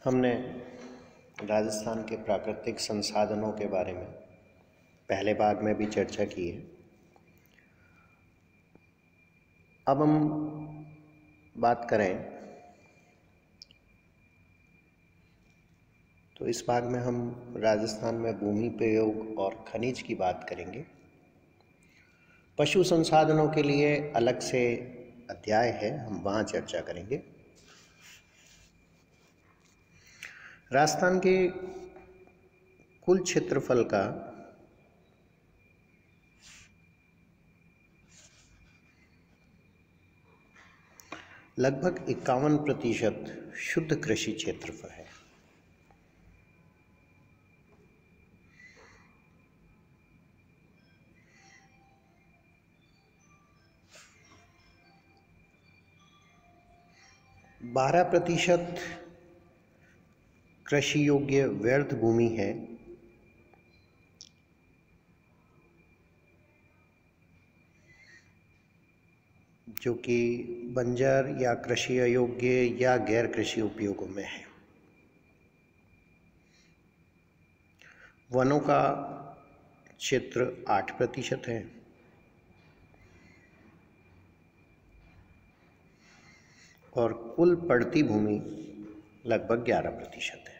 हमने राजस्थान के प्राकृतिक संसाधनों के बारे में पहले भाग में भी चर्चा की है। अब हम बात करें तो इस भाग में हम राजस्थान में भूमि प्रयोग और खनिज की बात करेंगे। पशु संसाधनों के लिए अलग से अध्याय है, हम वहाँ चर्चा करेंगे। राजस्थान के कुल क्षेत्रफल का लगभग 51% शुद्ध कृषि क्षेत्रफल है। बारह प्रतिशत कृषि योग्य व्यर्थ भूमि है, जो कि बंजर या कृषि अयोग्य या गैर कृषि उपयोगों में है। वनों का क्षेत्र 8% है। और कुल पड़ती भूमि लगभग 11% है।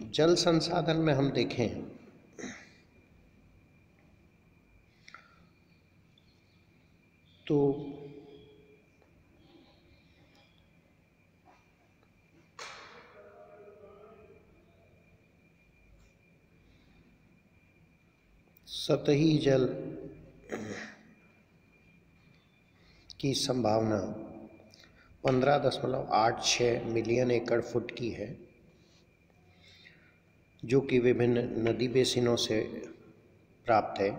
जल संसाधन में हम देखें तो सतही जल की संभावना 15.86 मिलियन एकड़ फुट की है, जो कि विभिन्न नदी बेसिनों से प्राप्त है।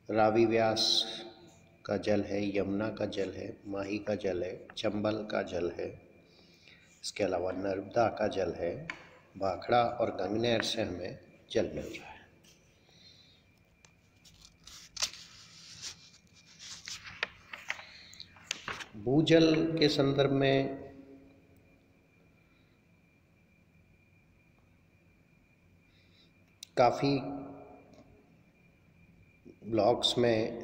रावी व्यास का जल है, यमुना का जल है, माही का जल है, चंबल का जल है, इसके अलावा नर्मदा का जल है, भाखड़ा और गंगनहर से हमें जल मिल रहा है। भूजल के संदर्भ में काफ़ी ब्लॉक्स में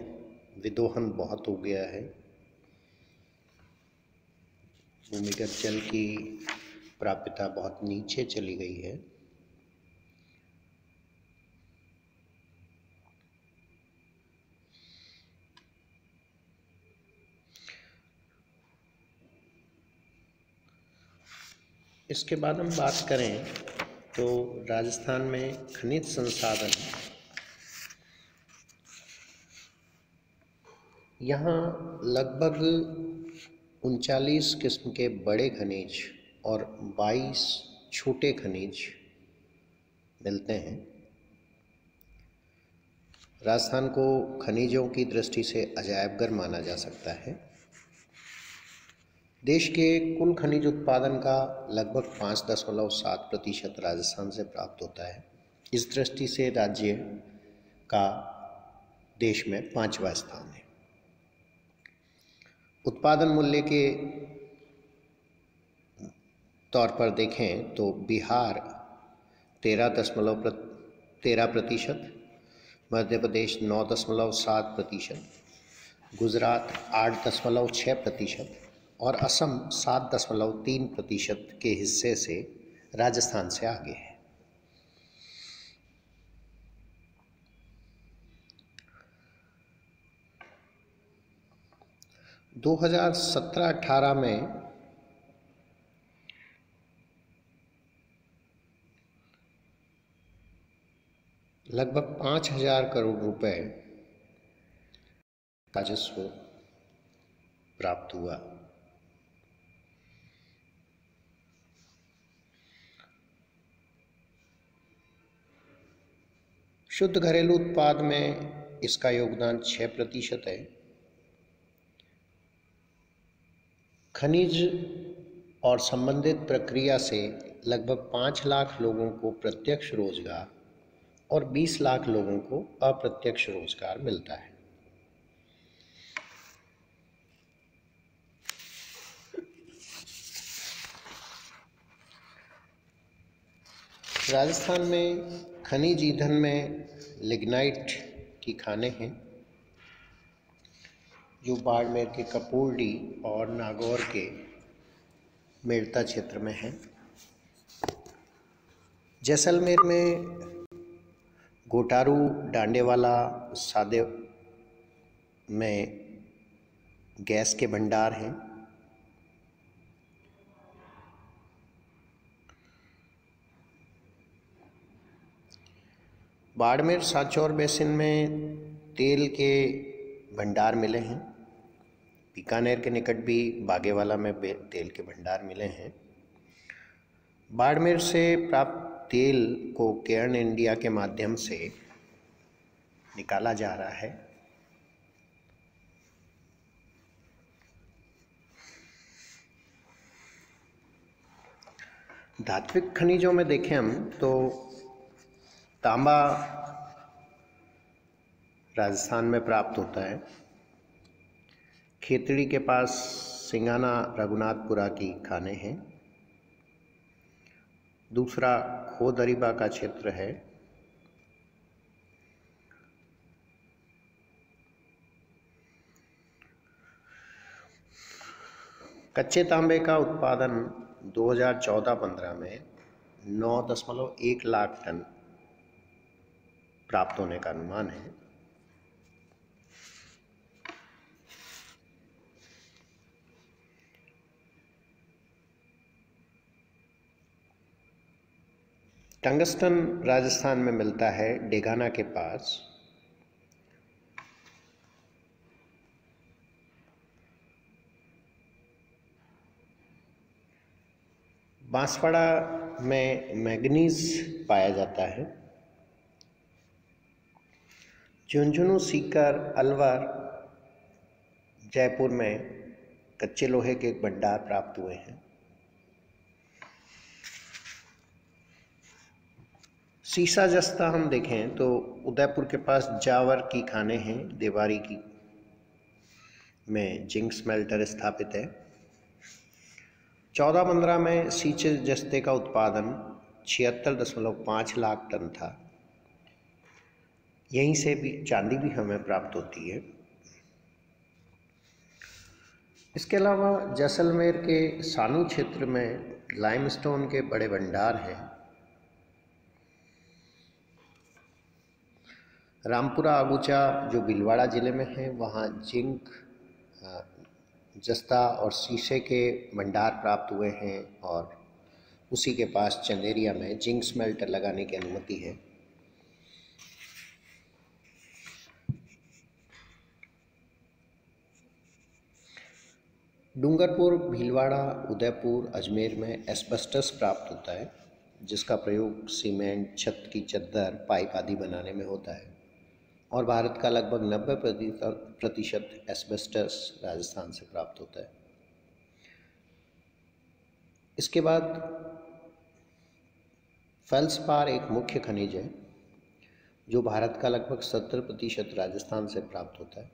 विदोहन बहुत हो गया है। भूमिगत जल की प्राप्यता बहुत नीचे चली गई है। इसके बाद हम बात करें तो राजस्थान में खनिज संसाधन, यहाँ लगभग 39 किस्म के बड़े खनिज और 22 छोटे खनिज मिलते हैं। राजस्थान को खनिजों की दृष्टि से अजायबघर माना जा सकता है। देश के कुल खनिज उत्पादन का लगभग 5.7% राजस्थान से प्राप्त होता है। इस दृष्टि से राज्य का देश में 5वां स्थान है। उत्पादन मूल्य के तौर पर देखें तो बिहार 13%, मध्य प्रदेश 9.7%, गुजरात 8.6% और असम 7.3% के हिस्से से राजस्थान से आगे है। दो 2017-18 में लगभग 5,000 करोड़ रुपए राजस्व प्राप्त हुआ। शुद्ध घरेलू उत्पाद में इसका योगदान 6% है। खनिज और संबंधित प्रक्रिया से लगभग 5 लाख लोगों को प्रत्यक्ष रोजगार और 20 लाख लोगों को अप्रत्यक्ष रोजगार मिलता है। राजस्थान में खनिज ईंधन में लिग्नाइट की खानें हैं जो बाड़मेर के कपूरडी और नागौर के मेड़ता क्षेत्र में हैं। जैसलमेर में गोटारू डांडेवाला सादे में गैस के भंडार हैं। बाड़मेर सांचौर बेसिन में तेल के भंडार मिले हैं। बीकानेर के निकट भी बागेवाला में तेल के भंडार मिले हैं। बाड़मेर से प्राप्त तेल को केयर्न इंडिया के माध्यम से निकाला जा रहा है। धात्विक खनिजों में देखें हम तो तांबा राजस्थान में प्राप्त होता है। खेतड़ी के पास सिंगाना रघुनाथपुरा की खानें हैं। दूसरा खोदरीबा का क्षेत्र है। कच्चे तांबे का उत्पादन 2014-15 में 9.1 लाख टन प्राप्त होने का अनुमान है। टंगस्टन राजस्थान में मिलता है डेगाना के पास। बांसवाड़ा में मैग्नीज पाया जाता है। झुंझुनू, सीकर, अलवर, जयपुर में कच्चे लोहे के भंडार प्राप्त हुए हैं। सीसा जस्ता हम देखें तो उदयपुर के पास जावर की खानें हैं। देवारी की में जिंक स्मेल्टर स्थापित है। 14-15 में सीचे जस्ते का उत्पादन 76.5 लाख टन था। यहीं से भी चांदी भी हमें प्राप्त होती है। इसके अलावा जैसलमेर के सानू क्षेत्र में लाइमस्टोन के बड़े भंडार हैं। रामपुरा आगुचा जो भीलवाड़ा ज़िले में है, वहाँ जिंक, जस्ता और शीशे के भंडार प्राप्त हुए हैं और उसी के पास चंदेरिया में जिंक स्मेल्टर लगाने की अनुमति है। डूंगरपुर, भीलवाड़ा, उदयपुर, अजमेर में एस्बेस्टस प्राप्त होता है जिसका प्रयोग सीमेंट, छत की चद्दर, पाइप आदि बनाने में होता है और भारत का लगभग 90% एस्बेस्टस राजस्थान से प्राप्त होता है। इसके बाद फेल्सपार एक मुख्य खनिज है जो भारत का लगभग 70% राजस्थान से प्राप्त होता है।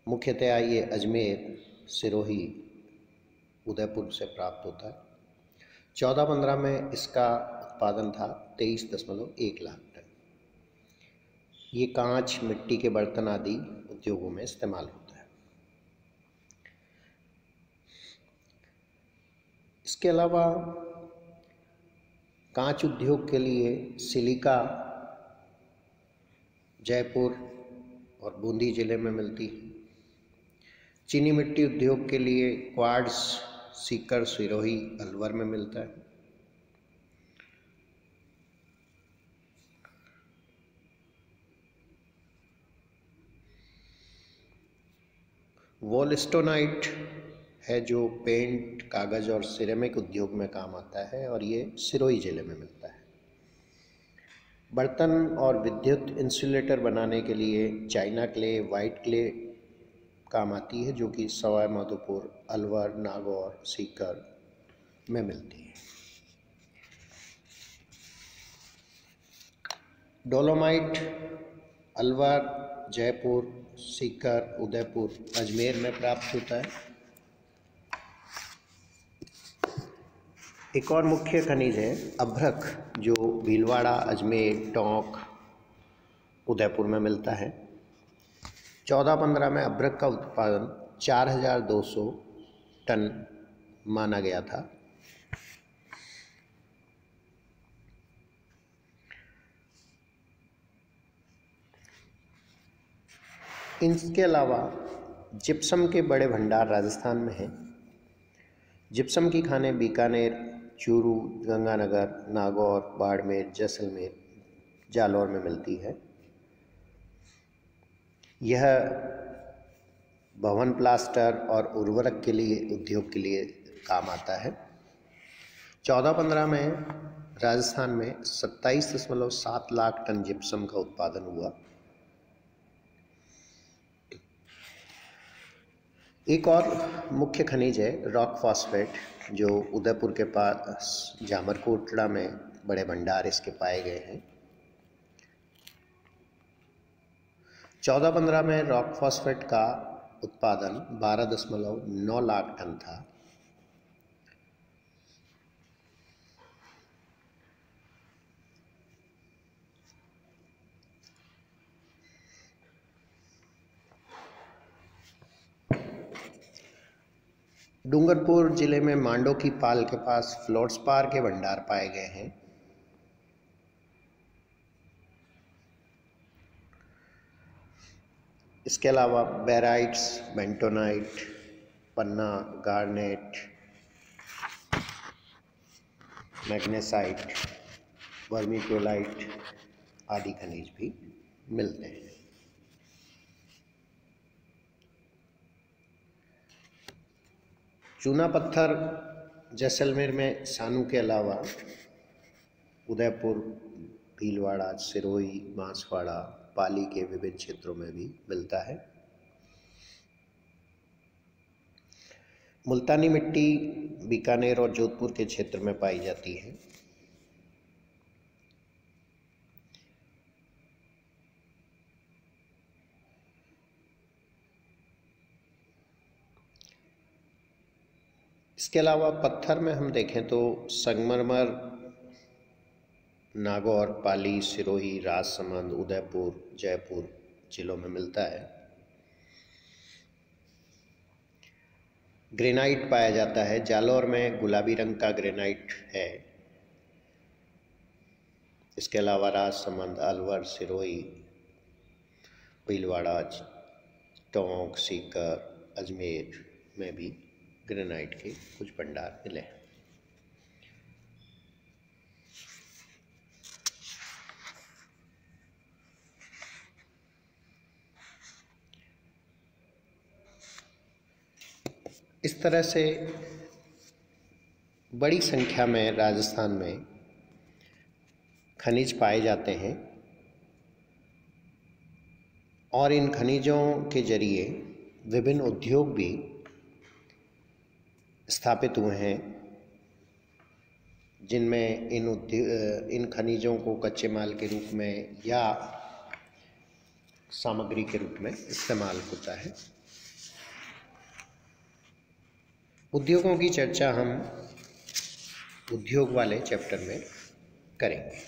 मुख्यतया ये अजमेर, सिरोही, उदयपुर से प्राप्त होता है। 14-15 में इसका उत्पादन था 23.1 लाख टन। ये कांच, मिट्टी के बर्तन आदि उद्योगों में इस्तेमाल होता है। इसके अलावा कांच उद्योग के लिए सिलिका जयपुर और बूंदी जिले में मिलती है। चीनी मिट्टी उद्योग के लिए क्वार्ट्ज सीकर, सिरोही, अलवर में मिलता है। वोल्स्टोनाइट है जो पेंट, कागज़ और सिरेमिक उद्योग में काम आता है और ये सिरोही जिले में मिलता है। बर्तन और विद्युत इंसुलेटर बनाने के लिए चाइना क्ले, वाइट क्ले काम आती है जो कि सवाई माधोपुर, अलवर, नागौर, सीकर में मिलती है। डोलोमाइट अलवर, जयपुर, सीकर, उदयपुर, अजमेर में प्राप्त होता है। एक और मुख्य खनिज है अभ्रक, जो भीलवाड़ा, अजमेर, टोंक, उदयपुर में मिलता है। 1415 में अभ्रक का उत्पादन 4200 टन माना गया था। इसके अलावा जिप्सम के बड़े भंडार राजस्थान में हैं। जिप्सम की खानें बीकानेर, चूरू, गंगानगर, नागौर, बाड़मेर, जैसलमेर, जालौर में मिलती है। यह भवन प्लास्टर और उर्वरक के लिए, उद्योग के लिए काम आता है। 1415 में राजस्थान में 27.7 लाख टन जिप्सम का उत्पादन हुआ। एक और मुख्य खनिज है रॉक फॉस्फेट, जो उदयपुर के पास जामरकोटड़ा में बड़े भंडार इसके पाए गए हैं। 1415 में रॉक फॉस्फेट का उत्पादन 12.9 लाख टन था। डूंगरपुर जिले में मांडो की पाल के पास फ्लोट्सपार के भंडार पाए गए हैं। इसके अलावा बेराइट्स, बेंटोनाइट, पन्ना, गार्नेट, मैग्नेसाइट, वर्मीक्रोलाइट आदि खनिज भी मिलते हैं। चूना पत्थर जैसलमेर में सानू के अलावा उदयपुर, भीलवाड़ा, सिरोही, बांसवाड़ा, पाली के विभिन्न क्षेत्रों में भी मिलता है। मुल्तानी मिट्टी बीकानेर और जोधपुर के क्षेत्र में पाई जाती है। इसके अलावा पत्थर में हम देखें तो संगमरमर नागौर, पाली, सिरोही, राजसमंद, उदयपुर, जयपुर जिलों में मिलता है। ग्रेनाइट पाया जाता है। जालौर में गुलाबी रंग का ग्रेनाइट है। इसके अलावा राजसमंद, अलवर, सिरोही, भीलवाड़ा, टोंक, सीकर, अजमेर में भी ग्रेनाइट के कुछ भंडार मिले हैं। इस तरह से बड़ी संख्या में राजस्थान में खनिज पाए जाते हैं और इन खनिजों के जरिए विभिन्न उद्योग भी स्थापित हुए हैं, जिनमें इन खनिजों को कच्चे माल के रूप में या सामग्री के रूप में इस्तेमाल होता है। उद्योगों की चर्चा हम उद्योग वाले चैप्टर में करेंगे।